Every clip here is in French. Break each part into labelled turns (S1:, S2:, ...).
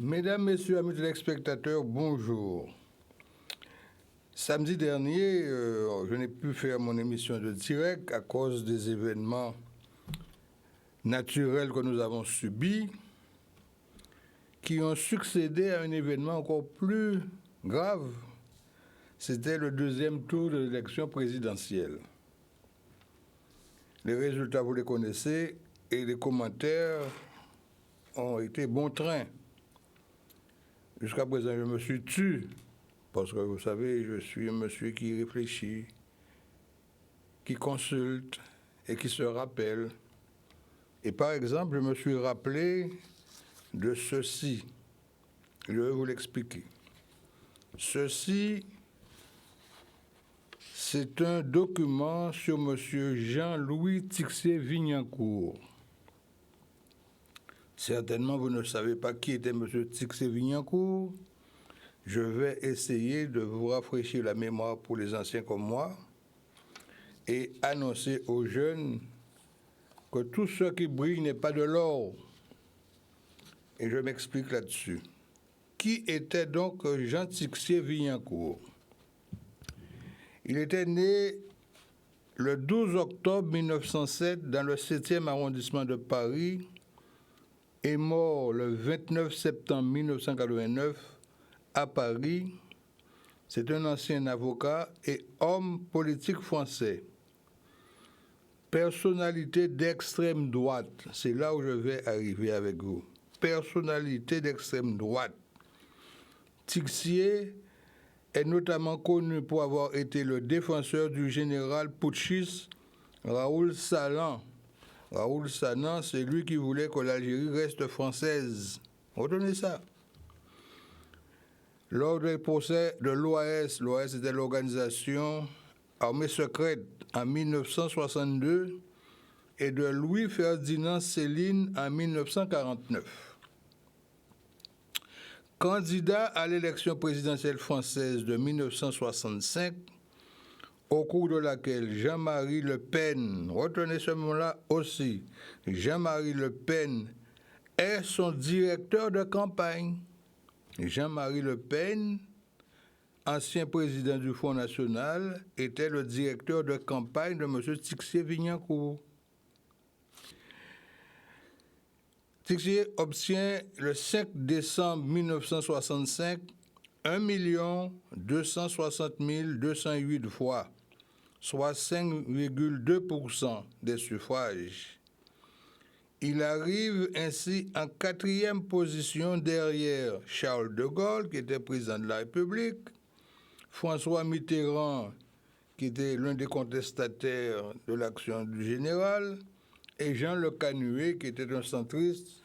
S1: Mesdames, Messieurs, amis téléspectateurs, bonjour. Samedi dernier, je n'ai pu faire mon émission de direct à cause des événements naturels que nous avons subis, qui ont succédé à un événement encore plus grave. C'était le deuxième tour de l'élection présidentielle. Les résultats, vous les connaissez, et les commentaires ont été bon train. Jusqu'à présent, je me suis tu, parce que vous savez, je suis un monsieur qui réfléchit, qui consulte et qui se rappelle. Et par exemple, je me suis rappelé de ceci. Je vais vous l'expliquer. Ceci, c'est un document sur monsieur Jean-Louis Tixier-Vignancourt. Certainement, vous ne savez pas qui était M. Tixier-Vignancourt. Je vais essayer de vous rafraîchir la mémoire pour les anciens comme moi et annoncer aux jeunes que tout ce qui brille n'est pas de l'or. Et je m'explique là-dessus. Qui était donc Jean Tixier-Vignancourt? Il était né le 12 octobre 1907 dans le 7e arrondissement de Paris, est mort le 29 septembre 1989 à Paris. C'est un ancien avocat et homme politique français. Personnalité d'extrême droite, c'est là où je vais arriver avec vous. Personnalité d'extrême droite. Tixier est notamment connu pour avoir été le défenseur du général putschiste Raoul Salan. Raoul Salan, c'est lui qui voulait que l'Algérie reste française. Retenez ça. Lors des procès de l'OAS, l'OAS était l'organisation armée secrète en 1962, et de Louis-Ferdinand Céline en 1949. Candidat à l'élection présidentielle française de 1965, au cours de laquelle Jean-Marie Le Pen, retenez ce mot-là aussi, Jean-Marie Le Pen est son directeur de campagne. Jean-Marie Le Pen, ancien président du Front National, était le directeur de campagne de M. Tixier-Vignancourt. Tixier obtient le 5 décembre 1965 1 260 208 voix, soit 5,2% des suffrages. Il arrive ainsi en 4e position derrière Charles de Gaulle, qui était président de la République, François Mitterrand, qui était l'un des contestataires de l'action du général, et Jean Le Canuet, qui était un centriste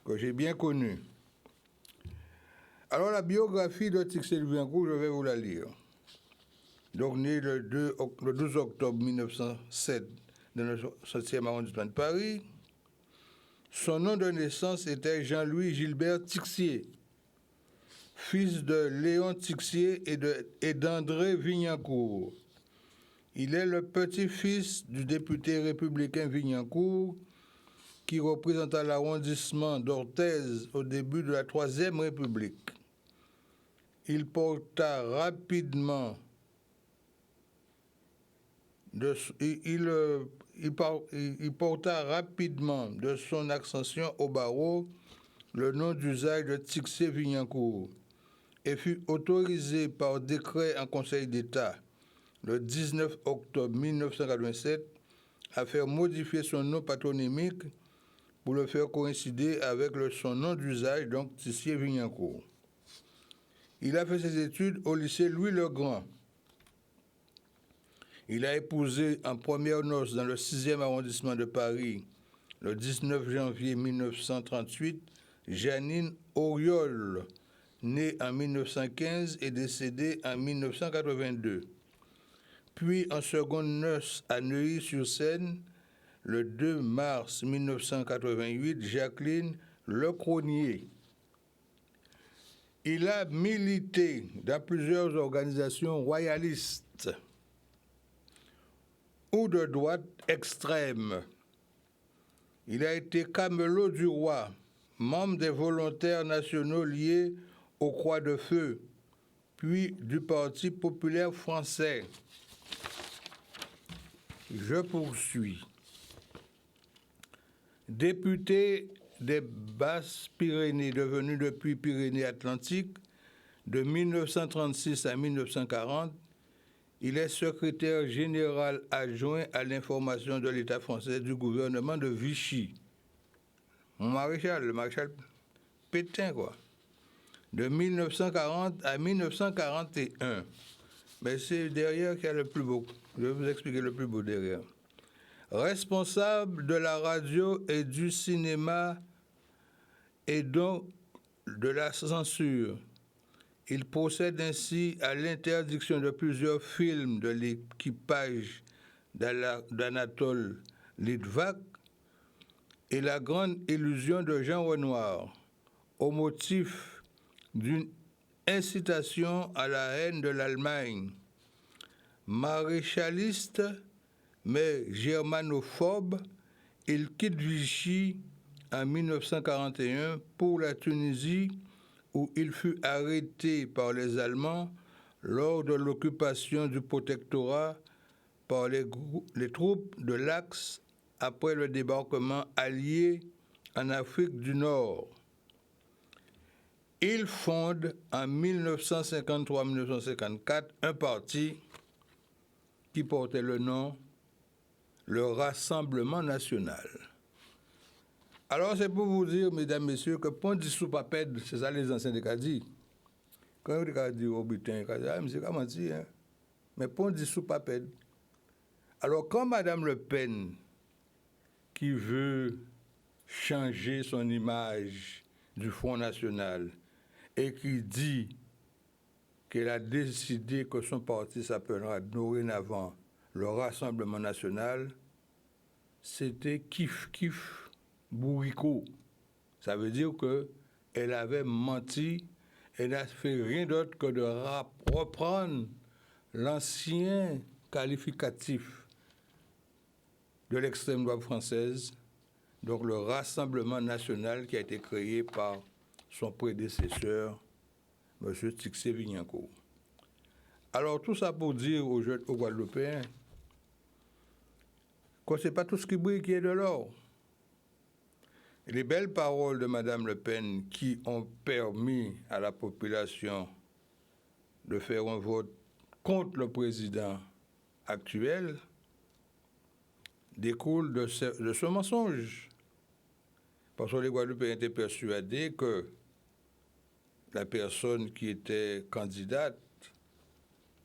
S1: que j'ai bien connu. Alors, la biographie de Tixier-Vignancourt, je vais vous la lire. Donc, né le 12 octobre 1907 dans le 7e arrondissement de Paris, son nom de naissance était Jean-Louis Gilbert Tixier, fils de Léon Tixier et d'André Vignancourt. Il est le petit-fils du député républicain Vignancourt, qui représenta l'arrondissement d'Orthez au début de la Troisième République. Il porta rapidement de son ascension au barreau le nom d'usage de Tixier-Vignancourt et fut autorisé par décret en Conseil d'État le 19 octobre 1987 à faire modifier son nom patronymique pour le faire coïncider avec son nom d'usage, donc Tixier-Vignancourt. Il a fait ses études au lycée Louis-le-Grand. Il a épousé en première noces dans le 6e arrondissement de Paris, le 19 janvier 1938, Janine Auriol, née en 1915 et décédée en 1982. Puis en seconde noces à Neuilly-sur-Seine, le 2 mars 1988, Jacqueline Lecronier. Il a milité dans plusieurs organisations royalistes ou de droite extrême. Il a été camelot du roi, membre des volontaires nationaux liés au Croix de Feu, puis du Parti populaire français. Je poursuis. Député des Basses-Pyrénées, devenu depuis Pyrénées-Atlantiques, de 1936 à 1940, il est secrétaire général adjoint à l'information de l'État français du gouvernement de Vichy. Mon maréchal, le maréchal Pétain, quoi. De 1940 à 1941. Mais c'est derrière qu'il y a le plus beau. Je vais vous expliquer le plus beau derrière. Responsable de la radio et du cinéma et donc de la censure. Il procède ainsi à l'interdiction de plusieurs films de l'équipage d'Anatole Litvak et La Grande Illusion de Jean Renoir, au motif d'une incitation à la haine de l'Allemagne. Maréchaliste, mais germanophobe, il quitte Vichy en 1941 pour la Tunisie, où il fut arrêté par les Allemands lors de l'occupation du protectorat par les troupes de l'Axe après le débarquement allié en Afrique du Nord. Il fonde en 1953-1954 un parti qui portait le nom le Rassemblement national. Alors c'est pour vous dire, mesdames, messieurs, que Pont dissous papède, c'est ça les anciens de Kadi. Quand ils disent au butin, c'est comment dire, hein? Mais Pont dissous papède. Alors quand Madame Le Pen, qui veut changer son image du Front National et qui dit qu'elle a décidé que son parti s'appellera dorénavant le Rassemblement national, c'était kiff bourricot. Ça veut dire qu'elle avait menti, elle n'a fait rien d'autre que de reprendre l'ancien qualificatif de l'extrême droite française, donc le Rassemblement national qui a été créé par son prédécesseur, M. Tixé-Vignancourt. Alors tout ça pour dire aux Guadeloupéens que ce n'est pas tout ce qui brille qui est de l'or. Les belles paroles de Mme Le Pen qui ont permis à la population de faire un vote contre le président actuel découlent de ce mensonge. Parce que les Guadeloupéens étaient persuadés que la personne qui était candidate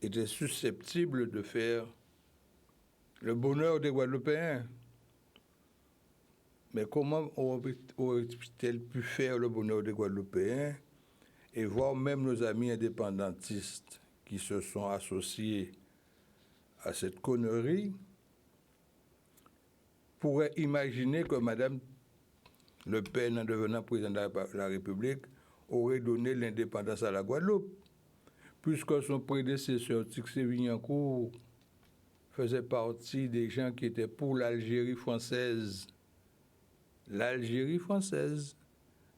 S1: était susceptible de faire le bonheur des Guadeloupéens. Mais comment aurait-elle pu faire le bonheur des Guadeloupéens et voir même nos amis indépendantistes qui se sont associés à cette connerie pourraient imaginer que Mme Le Pen, en devenant président de la République, aurait donné l'indépendance à la Guadeloupe, puisque son prédécesseur, Tixé-Vignancourt, faisait partie des gens qui étaient pour l'Algérie française. L'Algérie française.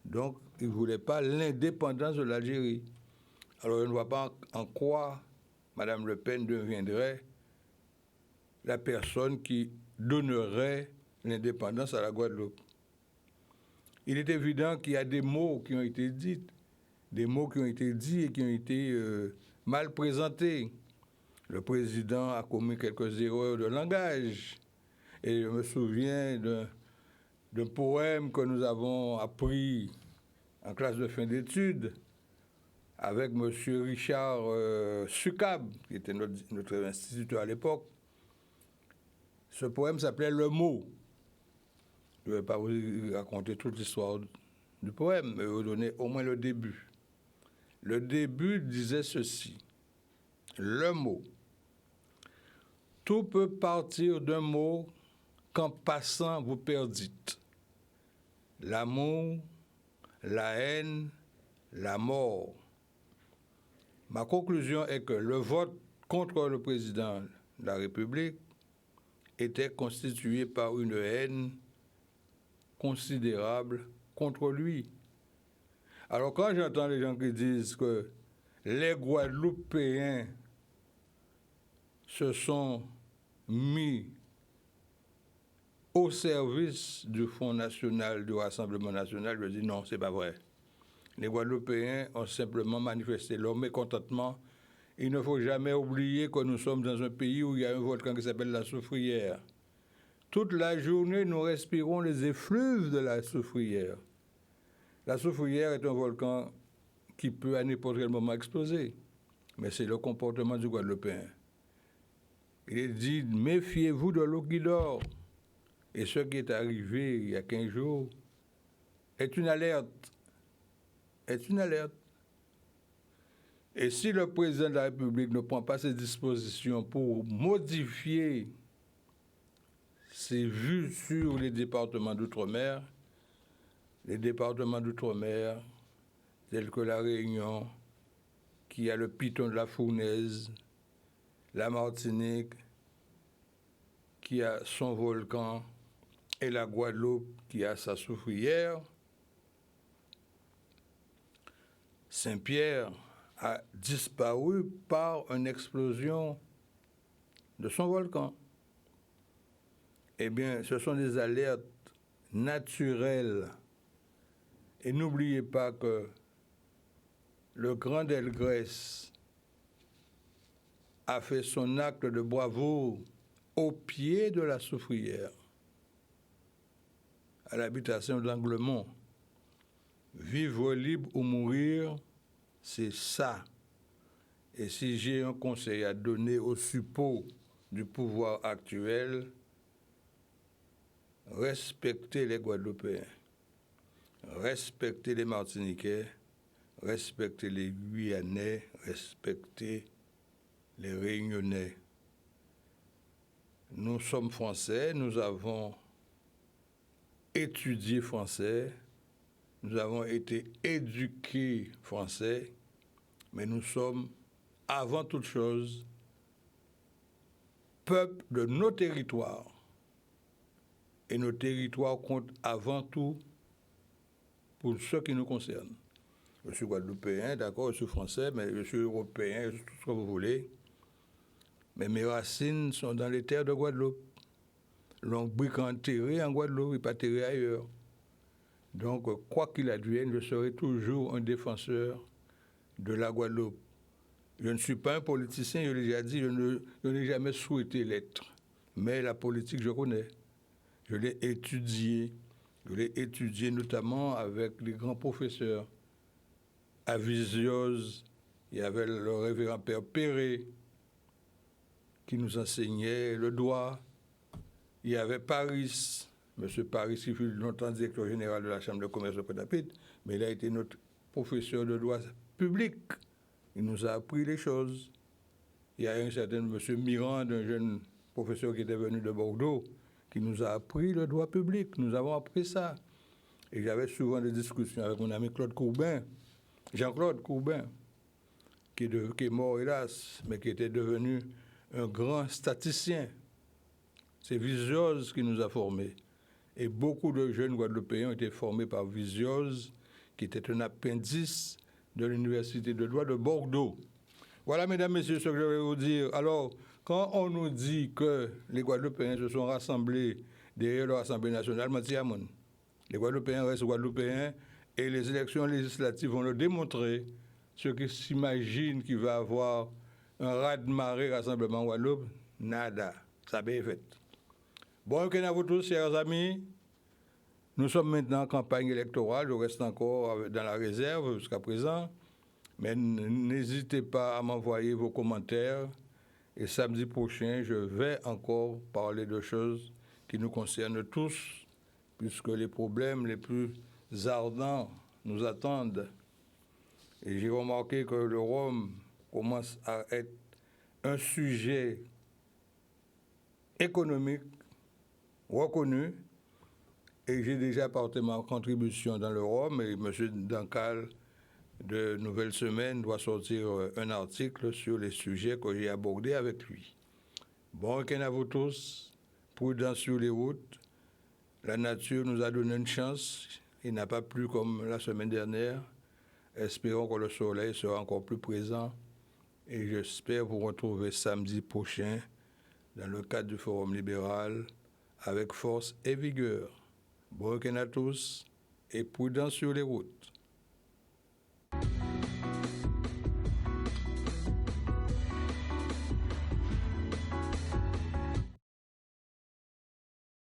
S1: Donc, il ne voulait pas l'indépendance de l'Algérie. Alors, je ne vois pas en quoi Mme Le Pen deviendrait la personne qui donnerait l'indépendance à la Guadeloupe. Il est évident qu'il y a des mots qui ont été dits, et qui ont été mal présentés. Le président a commis quelques erreurs de langage. Et je me souviens d'un poème que nous avons appris en classe de fin d'études avec M. Richard Sucab, qui était notre instituteur à l'époque. Ce poème s'appelait « Le mot ». Je ne vais pas vous raconter toute l'histoire du poème, mais vous donner au moins le début. Le début disait ceci, le mot. Tout peut partir d'un mot qu'en passant vous perdîtes. L'amour, la haine, la mort. Ma conclusion est que le vote contre le président de la République était constitué par une haine considérable contre lui. Alors quand j'entends les gens qui disent que les Guadeloupéens se sont mis au service du Front national, du Rassemblement national, je dis non, c'est pas vrai. Les Guadeloupéens ont simplement manifesté leur mécontentement. Il ne faut jamais oublier que nous sommes dans un pays où il y a un volcan qui s'appelle la Soufrière. Toute la journée, nous respirons les effluves de la Soufrière. La Soufrière est un volcan qui peut à n'importe quel moment exploser. Mais c'est le comportement du Guadeloupéen. Il est dit, méfiez-vous de l'eau qui dort. Et ce qui est arrivé il y a 15 jours est une alerte. Est une alerte. Et si le président de la République ne prend pas ses dispositions pour modifier ses vues sur les départements d'outre-mer, tels que la Réunion, qui a le piton de la Fournaise, la Martinique, qui a son volcan, et la Guadeloupe, qui a sa soufrière, Saint-Pierre a disparu par une explosion de son volcan. Eh bien, ce sont des alertes naturelles. Et n'oubliez pas que le grand Delgrès a fait son acte de bravoure au pied de la soufrière, à l'habitation d'Anglemont. Vivre libre ou mourir, c'est ça. Et si j'ai un conseil à donner aux suppôts du pouvoir actuel, respectez les Guadeloupéens, respectez les Martiniquais, respectez les Guyanais, respectez les Réunionnais. Nous sommes français, nous avons étudié français, nous avons été éduqués français, mais nous sommes, avant toute chose, peuple de nos territoires. Et nos territoires comptent avant tout pour ce qui nous concerne. Je suis guadeloupéen, d'accord, je suis français, mais je suis européen, je suis tout ce que vous voulez. Mais mes racines sont dans les terres de Guadeloupe. L'oncle Bric est enterré en Guadeloupe, il n'est pas enterré ailleurs. Donc, quoi qu'il advienne, je serai toujours un défenseur de la Guadeloupe. Je ne suis pas un politicien, je l'ai déjà dit, je n'ai jamais souhaité l'être. Mais la politique, je connais. Je l'ai étudiée notamment avec les grands professeurs. À Visiose, il y avait le révérend Père Perret qui nous enseignait le droit. Il y avait Paris, M. Paris, qui fut longtemps directeur général de la Chambre de commerce de Pointe-à-Pitre, mais il a été notre professeur de droit public. Il nous a appris les choses. Il y a un certain M. Mirand, un jeune professeur qui était venu de Bordeaux, qui nous a appris le droit public. Nous avons appris ça. Et j'avais souvent des discussions avec mon ami Claude Courbin, Jean-Claude Courbin, qui est mort hélas, mais qui était devenu un grand statisticien. C'est Visiose qui nous a formés. Et beaucoup de jeunes Guadeloupéens ont été formés par Visiose, qui était un appendice de l'Université de droit de Bordeaux. Voilà, mesdames, messieurs, ce que je vais vous dire. Alors, quand on nous dit que les Guadeloupéens se sont rassemblés derrière leur Assemblée nationale, les Guadeloupéens restent Guadeloupéens et les élections législatives vont le démontrer. Ceux qui s'imaginent qu'il va y avoir un raz-de-marée Rassemblement Guadeloupe, nada, ça va être fait. Bon week-end à vous tous, chers amis. Nous sommes maintenant en campagne électorale, je reste encore dans la réserve jusqu'à présent, mais n'hésitez pas à m'envoyer vos commentaires. Et samedi prochain, je vais encore parler de choses qui nous concernent tous, puisque les problèmes les plus ardents nous attendent. Et j'ai remarqué que le Rhum commence à être un sujet économique reconnu. Et j'ai déjà apporté ma contribution dans le Rhum. Et M. Dancal, de Nouvelle Semaine, doit sortir un article sur les sujets que j'ai abordés avec lui. Bon week-end à vous tous. Prudence sur les routes. La nature nous a donné une chance. Il n'a pas plu comme la semaine dernière. Espérons que le soleil sera encore plus présent et j'espère vous retrouver samedi prochain dans le cadre du Forum libéral avec force et vigueur. Bon week-end à tous et prudence sur les routes.